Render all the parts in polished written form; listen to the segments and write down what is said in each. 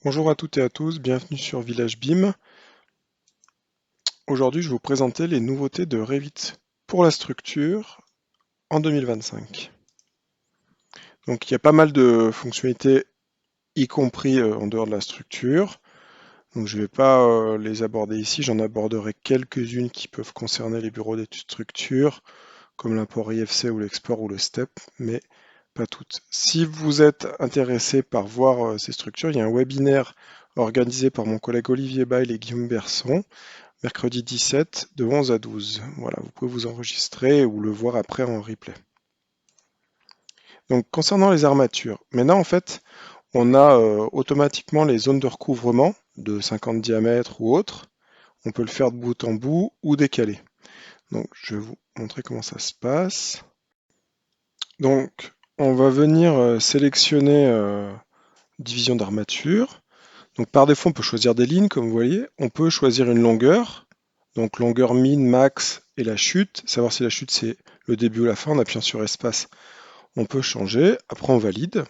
Bonjour à toutes et à tous, bienvenue sur Village BIM. Aujourd'hui, je vais vous présenter les nouveautés de Revit pour la structure en 2025. Donc, il y a pas mal de fonctionnalités, y compris en dehors de la structure. Donc, je ne vais pas les aborder ici, j'en aborderai quelques-unes qui peuvent concerner les bureaux d'études structure, comme l'import IFC ou l'export ou le STEP, mais pas toutes. Si vous êtes intéressé par voir ces structures, il y a un webinaire organisé par mon collègue Olivier Bail et Guillaume Berson, mercredi 17 de 11 à 12. Voilà, vous pouvez vous enregistrer ou le voir après en replay. Donc concernant les armatures, maintenant en fait, on a automatiquement les zones de recouvrement de 50 diamètres ou autres. On peut le faire de bout en bout ou décaler. Donc je vais vous montrer comment ça se passe. Donc on va venir sélectionner division d'armature. Donc par défaut, on peut choisir des lignes, comme vous voyez. On peut choisir une longueur. Donc longueur min, max et la chute. Savoir si la chute c'est le début ou la fin. En appuyant sur espace, on peut changer. Après, on valide.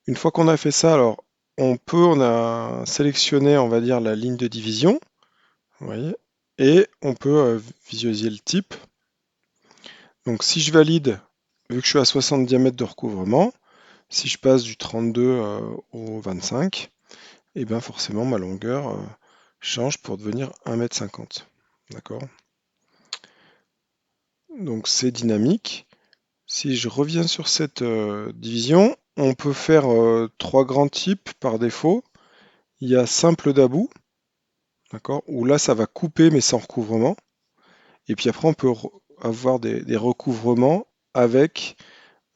Une fois qu'on a fait ça, alors on a sélectionné, on va dire, la ligne de division. Vous voyez. Et on peut visualiser le type. Donc si je valide, vu que je suis à 60 diamètres de recouvrement, si je passe du 32 au 25, et bien forcément ma longueur change pour devenir 1,50 m. D'accord? Donc c'est dynamique. Si je reviens sur cette division, on peut faire trois grands types par défaut. Il y a simple d'about, d'accord, où là ça va couper mais sans recouvrement. Et puis après on peut avoir des recouvrements avec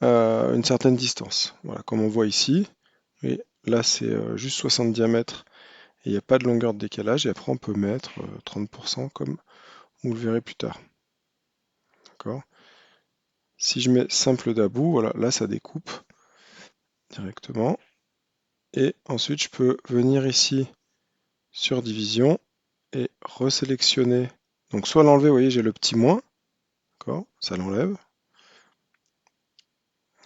une certaine distance. Voilà, comme on voit ici. Et là c'est juste 60 diamètres et il n'y a pas de longueur de décalage. Et après on peut mettre 30% comme vous le verrez plus tard. D'accord. Si je mets simple d'about, voilà, là ça découpe directement. Et ensuite je peux venir ici sur division et resélectionner. Donc soit l'enlever, vous voyez, j'ai le petit moins, d'accord, ça l'enlève.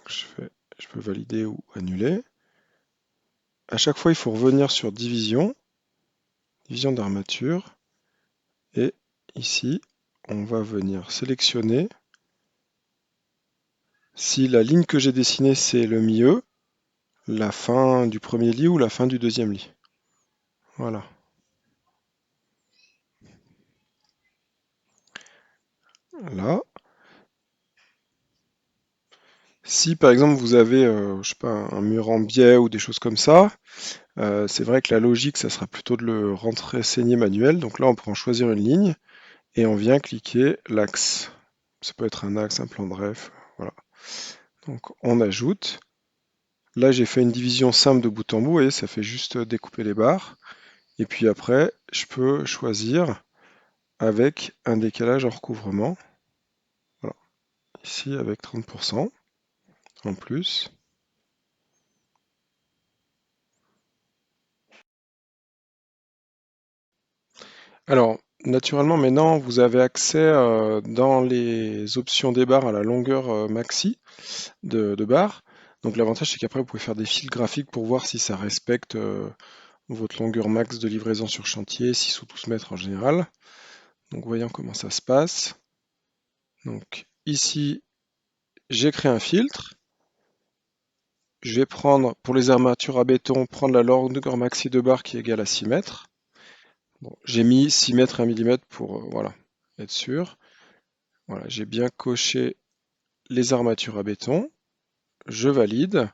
Je peux valider ou annuler. À chaque fois, il faut revenir sur division, division d'armature, et ici, on va venir sélectionner. Si la ligne que j'ai dessinée, c'est le milieu, la fin du premier lit ou la fin du deuxième lit. Voilà. Là. Si par exemple vous avez, je sais pas, un mur en biais ou des choses comme ça, c'est vrai que la logique, ça sera plutôt de le rentrer saigner manuel. Donc là, on peut en choisir une ligne et on vient cliquer l'axe. Ça peut être un axe, un plan de ref, voilà. Donc on ajoute. Là, j'ai fait une division simple de bout en bout et ça fait juste découper les barres. Et puis après, je peux choisir avec un décalage en recouvrement. Voilà. Ici, avec 30% en plus. Alors, naturellement, maintenant, vous avez accès dans les options des barres à la longueur maxi de barre. Donc l'avantage, c'est qu'après, vous pouvez faire des fils graphiques pour voir si ça respecte votre longueur max de livraison sur chantier, 6 ou 12 mètres en général. Donc voyons comment ça se passe. Donc ici, j'ai créé un filtre. Je vais prendre, pour les armatures à béton, prendre la longueur maxi de barre qui est égale à 6 mètres. Bon, j'ai mis 6 mètres et 1 mm pour voilà, être sûr. Voilà, j'ai bien coché les armatures à béton. Je valide.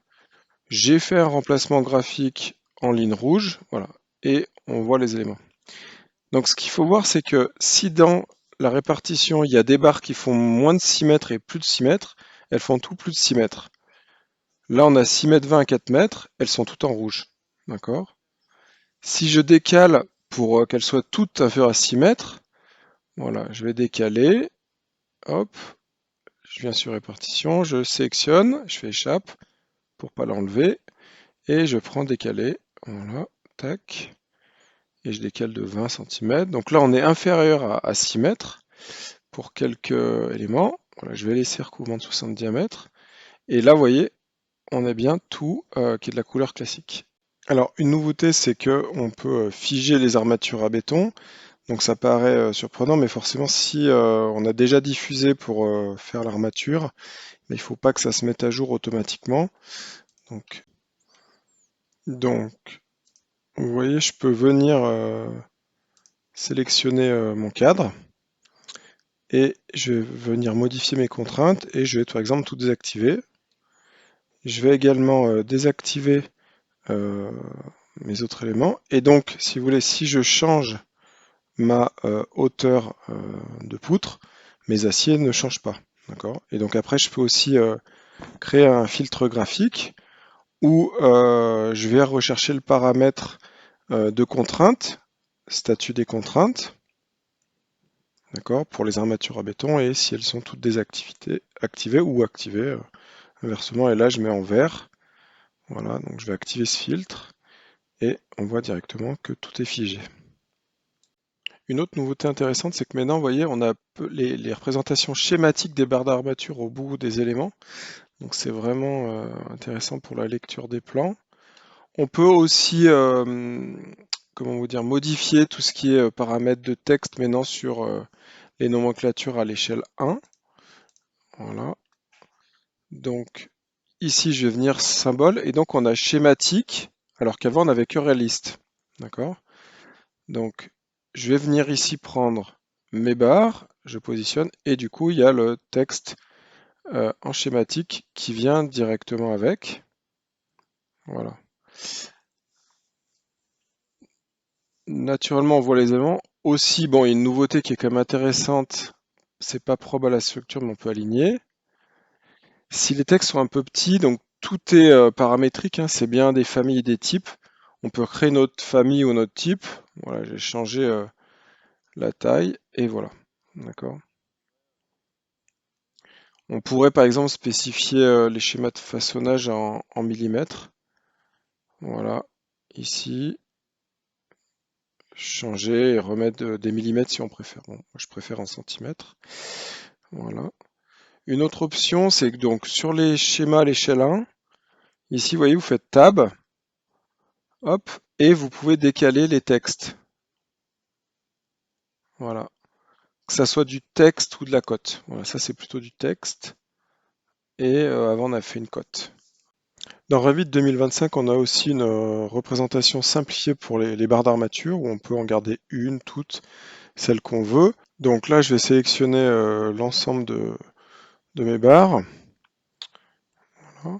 J'ai fait un remplacement graphique en ligne rouge. Voilà. Et on voit les éléments. Donc ce qu'il faut voir, c'est que si dans la répartition, il y a des barres qui font moins de 6 mètres et plus de 6 mètres, elles font tout plus de 6 mètres. Là, on a 6 mètres 20 à 4 mètres, elles sont toutes en rouge. D'accord? Si je décale pour qu'elles soient toutes inférieures à 6 mètres, voilà, je vais décaler. Hop, je viens sur répartition, je sélectionne, je fais échappe pour pas l'enlever et je prends décaler. Voilà, tac. Et je décale de 20 cm. Donc là, on est inférieur à 6 mètres pour quelques éléments. Voilà, je vais laisser recouvrement de 60 diamètres. Et là, vous voyez, on a bien tout qui est de la couleur classique. Alors, une nouveauté, c'est que on peut figer les armatures à béton. Donc ça paraît surprenant, mais forcément, si on a déjà diffusé pour faire l'armature, mais il faut pas que ça se mette à jour automatiquement. Donc, donc, vous voyez, je peux venir sélectionner mon cadre et je vais venir modifier mes contraintes et je vais par exemple tout désactiver. Je vais également désactiver euh, mes autres éléments. Et donc, si vous voulez, si je change ma hauteur de poutre, mes aciers ne changent pas. D'accord? Et donc après, je peux aussi créer un filtre graphique où je vais rechercher le paramètre de contrainte, statut des contraintes, d'accord, pour les armatures à béton et si elles sont toutes activées ou activées inversement. Et là, je mets en vert. Voilà, donc je vais activer ce filtre et on voit directement que tout est figé. Une autre nouveauté intéressante, c'est que maintenant, vous voyez, on a les représentations schématiques des barres d'armature au bout des éléments. Donc c'est vraiment intéressant pour la lecture des plans. On peut aussi, comment vous dire, modifier tout ce qui est paramètres de texte maintenant sur les nomenclatures à l'échelle 1. Voilà. Donc ici, je vais venir symbole et donc on a schématique, alors qu'avant on n'avait que réaliste. D'accord? Donc je vais venir ici prendre mes barres, je positionne et du coup il y a le texte en schématique qui vient directement avec. Voilà. Naturellement, on voit les éléments. Aussi, bon, il y a une nouveauté qui est quand même intéressante. C'est pas propre à la structure, mais on peut aligner. Si les textes sont un peu petits, donc tout est paramétrique, hein, c'est bien des familles et des types. On peut créer notre famille ou notre type. Voilà, j'ai changé la taille et voilà. D'accord. On pourrait par exemple spécifier les schémas de façonnage en millimètres. Voilà, ici, changer et remettre des millimètres si on préfère. Bon, moi je préfère en centimètres. Voilà. Une autre option, c'est que donc sur les schémas à l'échelle 1, ici, vous voyez, vous faites Tab, hop, et vous pouvez décaler les textes. Voilà. Que ça soit du texte ou de la cote. Voilà, ça c'est plutôt du texte. Et avant, on a fait une cote. Dans Revit 2025, on a aussi une représentation simplifiée pour les barres d'armature, où on peut en garder une, toutes, celle qu'on veut. Donc là, je vais sélectionner l'ensemble de mes barres. Voilà.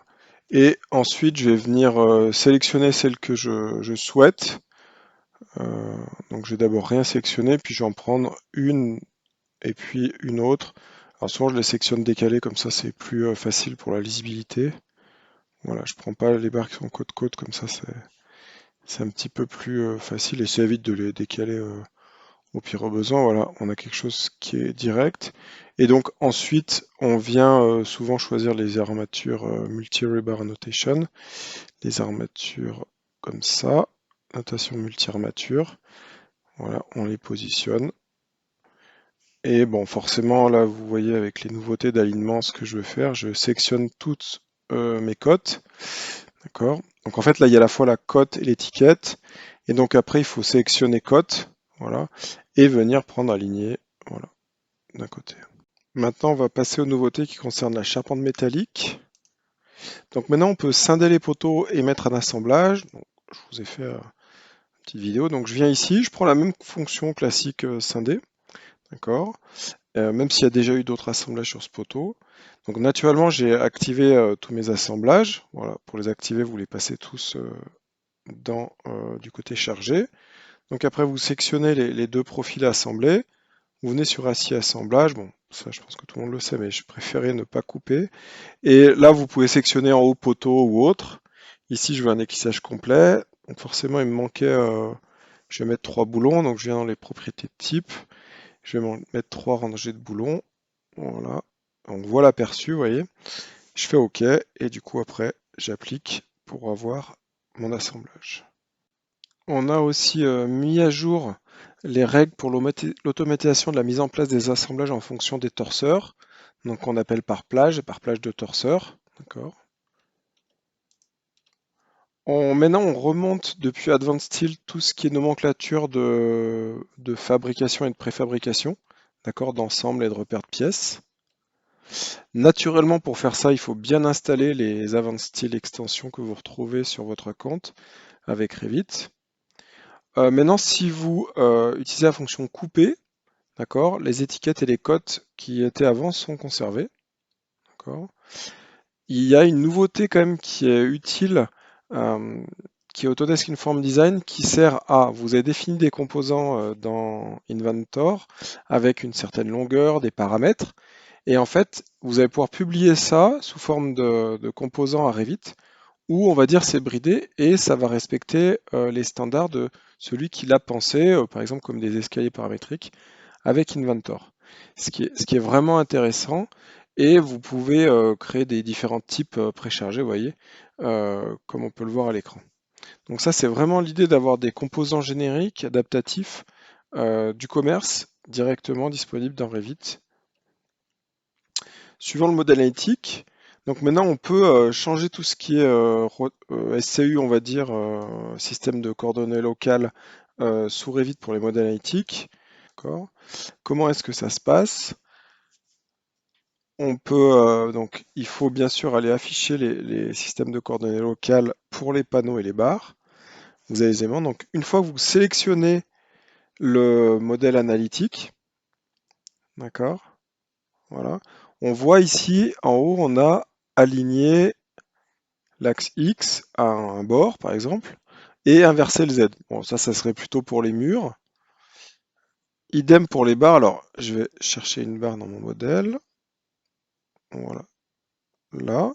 Et ensuite, je vais venir sélectionner celle que je souhaite. Euh, donc, je vais d'abord rien sélectionner, puis je vais en prendre une et puis une autre. Alors, souvent, je les sélectionne décalées, comme ça, c'est plus facile pour la lisibilité. Voilà, je prends pas les barres qui sont côte-côte, comme ça, c'est un petit peu plus facile et ça évite de les décaler au pire besoin. Voilà, on a quelque chose qui est direct. Et donc, ensuite, on vient souvent choisir les armatures multi-rebar annotation. Les armatures comme ça, notation multi-armature. Voilà, on les positionne. Et bon, forcément, là, vous voyez avec les nouveautés d'alignement ce que je veux faire. Je sélectionne toutes mes cotes. D'accord? Donc en fait, là, il y a à la fois la cote et l'étiquette. Et donc après, il faut sélectionner cote. Voilà. Et venir prendre aligné. Voilà, d'un côté. Maintenant, on va passer aux nouveautés qui concernent la charpente métallique. Donc maintenant, on peut scinder les poteaux et mettre un assemblage. Donc, je vous ai fait petite vidéo. Donc je viens ici, je prends la même fonction classique scindé, d'accord, même s'il y a déjà eu d'autres assemblages sur ce poteau. Donc naturellement, j'ai activé tous mes assemblages. Voilà, pour les activer, vous les passez tous du côté chargé. Donc après, vous sectionnez les deux profils à assembler. Vous venez sur acier assemblage. Bon, ça, je pense que tout le monde le sait, mais je préférais ne pas couper. Et là, vous pouvez sectionner en haut poteau ou autre. Ici, je veux un éclissage complet. Donc forcément, il me manquait je vais mettre 3 boulons, donc je viens dans les propriétés de type, je vais mettre 3 rangées de boulons, voilà, on voit l'aperçu, vous voyez, je fais OK, et du coup après j'applique pour avoir mon assemblage. On a aussi mis à jour les règles pour l'automatisation de la mise en place des assemblages en fonction des torseurs, donc on appelle par plage de torseurs, d'accord. Maintenant, on remonte depuis Advanced Steel tout ce qui est nomenclature de fabrication et de préfabrication, d'accord, d'ensemble et de repères de pièces. Naturellement, pour faire ça, il faut bien installer les Advanced Steel extensions que vous retrouvez sur votre compte avec Revit. Maintenant, si vous utilisez la fonction couper, d'accord, les étiquettes et les cotes qui étaient avant sont conservées, d'accord. Il y a une nouveauté quand même qui est utile, euh, qui est Autodesk Inform Design, qui sert à, vous avez défini des composants dans Inventor avec une certaine longueur, des paramètres, et en fait, vous allez pouvoir publier ça sous forme de composants à Revit, où on va dire c'est bridé et ça va respecter les standards de celui qui l'a pensé, par exemple comme des escaliers paramétriques avec Inventor. Ce qui est vraiment intéressant et vous pouvez créer des différents types préchargés, vous voyez, comme on peut le voir à l'écran. Donc ça, c'est vraiment l'idée d'avoir des composants génériques, adaptatifs, du commerce directement disponibles dans Revit. Suivant le modèle analytique, donc maintenant on peut changer tout ce qui est SCU, on va dire, système de coordonnées locales sous Revit pour les modèles analytiques. D'accord. Comment est-ce que ça se passe? On peut donc il faut bien sûr aller afficher les systèmes de coordonnées locales pour les panneaux et les barres. Vous avez les aimants. Donc une fois que vous sélectionnez le modèle analytique, d'accord, voilà, on voit ici en haut on a aligné l'axe X à un bord par exemple et inverser le Z. Bon ça serait plutôt pour les murs. Idem pour les barres. Alors je vais chercher une barre dans mon modèle. Voilà, là.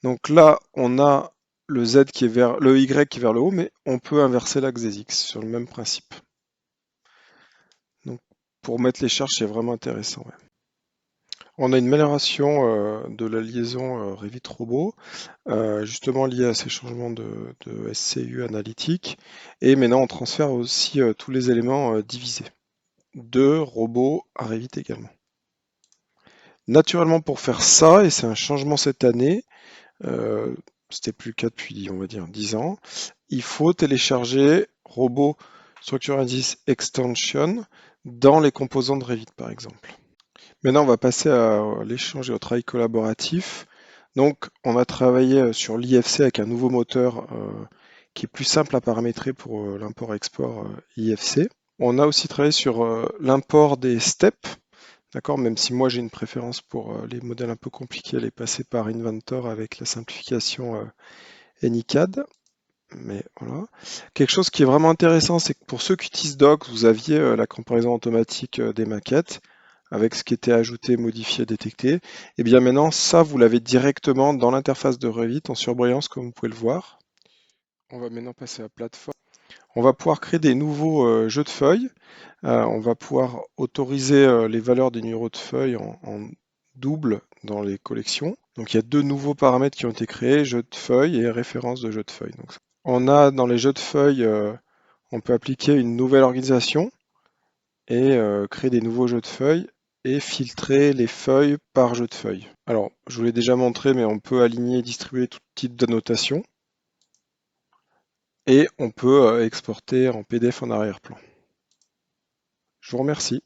Donc là, on a le Z qui est vers le Y qui est vers le haut, mais on peut inverser l'axe des X sur le même principe. Donc pour mettre les charges, c'est vraiment intéressant. Ouais. On a une amélioration de la liaison Revit Robot, justement liée à ces changements de SCU analytique. Et maintenant, on transfère aussi tous les éléments divisés de robot à Revit également. Naturellement, pour faire ça, et c'est un changement cette année, c'était plus le cas depuis, on va dire, 10 ans. Il faut télécharger Robot Structure Indice Extension dans les composants de Revit, par exemple. Maintenant, on va passer à l'échange et au travail collaboratif. Donc, on va travailler sur l'IFC avec un nouveau moteur qui est plus simple à paramétrer pour l'import-export IFC. On a aussi travaillé sur l'import des steps. D'accord, même si moi j'ai une préférence pour les modèles un peu compliqués, les passer par Inventor avec la simplification Anycad. Mais voilà. Quelque chose qui est vraiment intéressant, c'est que pour ceux qui utilisent Docs, vous aviez la comparaison automatique des maquettes avec ce qui était ajouté, modifié, détecté. Et bien maintenant, ça, vous l'avez directement dans l'interface de Revit en surbrillance, comme vous pouvez le voir. On va maintenant passer à la plateforme. On va pouvoir créer des nouveaux jeux de feuilles. On va pouvoir autoriser les valeurs des numéros de feuilles en double dans les collections. Donc il y a deux nouveaux paramètres qui ont été créés, jeu de feuilles et référence de jeu de feuilles. Donc, on a dans les jeux de feuilles, on peut appliquer une nouvelle organisation et créer des nouveaux jeux de feuilles et filtrer les feuilles par jeu de feuilles. Alors, je vous l'ai déjà montré, mais on peut aligner et distribuer tout type d'annotation et on peut exporter en PDF en arrière-plan. Je vous remercie.